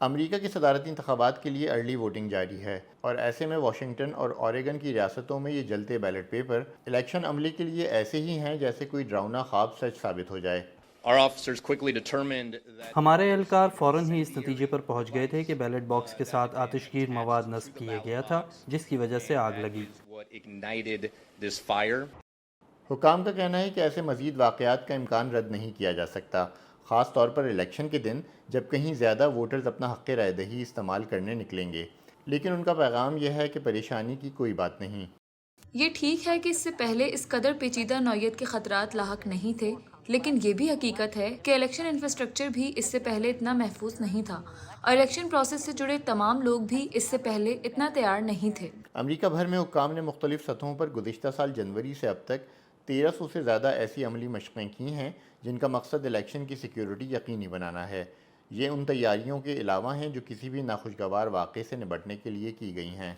امریکہ کے صدارتی انتخابات کے لیے ارلی ووٹنگ جاری ہے، اور ایسے میں واشنگٹن اور اوریگن کی ریاستوں میں یہ جلتے بیلٹ پیپر الیکشن عملے کے لیے ایسے ہی ہیں جیسے کوئی ڈراؤنا خواب سچ ثابت ہو جائے۔ ہمارے اہلکار فوراً ہی اس نتیجے پر پہنچ گئے تھے کہ بیلٹ باکس کے ساتھ آتش گیر مواد نصب کیا گیا تھا، جس کی وجہ سے آگ لگی۔ حکام کا کہنا ہے کہ ایسے مزید واقعات کا امکان رد نہیں کیا جا سکتا، خاص طور پر الیکشن کے دن جب کہیں زیادہ ووٹرز اپنا حق رائے دہی استعمال کرنے نکلیں گے، لیکن ان کا پیغام یہ ہے کہ پریشانی کی کوئی بات نہیں۔ یہ ٹھیک ہے کہ اس سے پہلے اس قدر پیچیدہ نوعیت کے خطرات لاحق نہیں تھے، لیکن یہ بھی حقیقت ہے کہ الیکشن انفراسٹرکچر بھی اس سے پہلے اتنا محفوظ نہیں تھا، اور الیکشن پروسیس سے جڑے تمام لوگ بھی اس سے پہلے اتنا تیار نہیں تھے۔ امریکہ بھر میں حکام نے مختلف سطحوں پر گزشتہ سال جنوری سے اب تک 1300 سے زیادہ ایسی عملی مشقیں کی ہیں جن کا مقصد الیکشن کی سیکیورٹی یقینی بنانا ہے۔ یہ ان تیاریوں کے علاوہ ہیں جو کسی بھی ناخوشگوار واقعے سے نمٹنے کے لیے کی گئی ہیں۔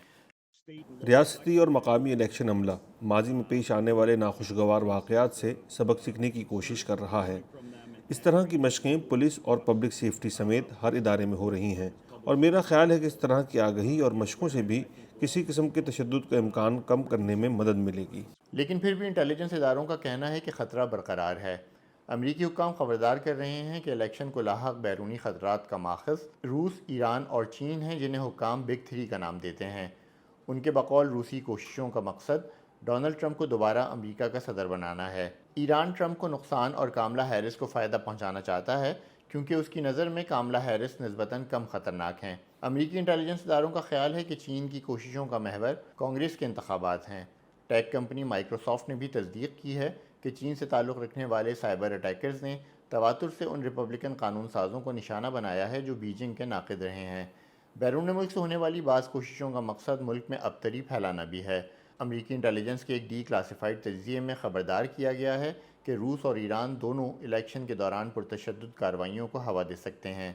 ریاستی اور مقامی الیکشن عملہ ماضی میں پیش آنے والے ناخوشگوار واقعات سے سبق سیکھنے کی کوشش کر رہا ہے۔ اس طرح کی مشقیں پولیس اور پبلک سیفٹی سمیت ہر ادارے میں ہو رہی ہیں، اور میرا خیال ہے کہ اس طرح کی آگہی اور مشقوں سے بھی کسی قسم کے تشدد کا امکان کم کرنے میں مدد ملے گی۔ لیکن پھر بھی انٹیلیجنس اداروں کا کہنا ہے کہ خطرہ برقرار ہے۔ امریکی حکام خبردار کر رہے ہیں کہ الیکشن کو لاحق بیرونی خطرات کا ماخذ روس، ایران اور چین ہیں، جنہیں حکام بگ تھری کا نام دیتے ہیں۔ ان کے بقول روسی کوششوں کا مقصد ڈونلڈ ٹرمپ کو دوبارہ امریکہ کا صدر بنانا ہے۔ ایران ٹرمپ کو نقصان اور کاملا ہیرس کو فائدہ پہنچانا چاہتا ہے کیونکہ اس کی نظر میں کاملا ہیرس نسبتاً کم خطرناک ہیں۔ امریکی انٹیلیجنس اداروں کا خیال ہے کہ چین کی کوششوں کا محور کانگریس کے انتخابات ہیں۔ ٹیک کمپنی مائیکروسافٹ نے بھی تصدیق کی ہے کہ چین سے تعلق رکھنے والے سائبر اٹیکرز نے تواتر سے ان ریپبلکن قانون سازوں کو نشانہ بنایا ہے جو بیجنگ کے ناقد رہے ہیں۔ بیرون ملک سے ہونے والی بعض کوششوں کا مقصد ملک میں ابتری پھیلانا بھی ہے۔ امریکی انٹیلیجنس کے ایک ڈی کلاسیفائڈ تجزیے میں خبردار کیا گیا ہے کہ روس اور ایران دونوں الیکشن کے دوران پرتشدد کارروائیوں کو ہوا دے سکتے ہیں۔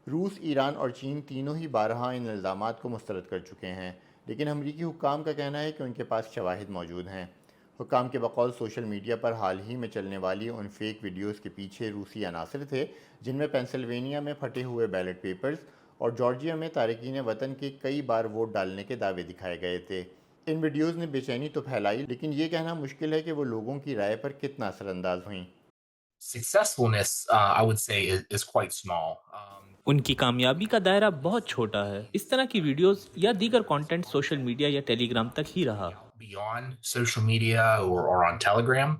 روس، ایران اور چین تینوں ہی بارہا ان الزامات کو مسترد کر چکے ہیں، لیکن امریکی حکام کا کہنا ہے کہ ان کے پاس شواہد موجود ہیں۔ حکام کے بقول سوشل میڈیا پر حال ہی میں چلنے والی ان فیک ویڈیوز کے پیچھے روسی عناصر تھے جن میں پینسلوینیا میں پھٹے ہوئے بیلٹ پیپرز اور جارجیا میں تارکین وطن کے کئی بار ووٹ ڈالنے کے دعوے دکھائے گئے تھے۔ ان ویڈیوز نے بے چینی تو پھیلائی، لیکن یہ کہنا مشکل ہے کہ وہ لوگوں کی رائے پر کتنا اثر انداز ہوئیں۔ Successfulness, I would say, is quite small. ان کی کامیابی کا دائرہ بہت چھوٹا ہے۔ اس طرح کی ویڈیوز یا دیگر کانٹینٹ سوشل میڈیا یا ٹیلی گرام تک ہی رہا۔ Beyond social media or on Telegram.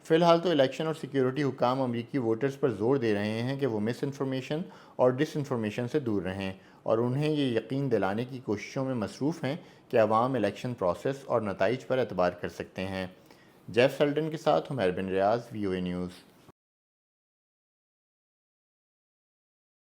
فی الحال تو الیکشن اور سیکیورٹی حکام امریکی ووٹرز پر زور دے رہے ہیں کہ وہ مس انفارمیشن اور ڈس انفارمیشن سے دور رہیں، اور انہیں یہ یقین دلانے کی کوششوں میں مصروف ہیں کہ عوام الیکشن پروسیس اور نتائج پر اعتبار کر سکتے ہیں۔ جیف سلڈن کے ساتھ حمیر بن ریاض، VOA نیوز۔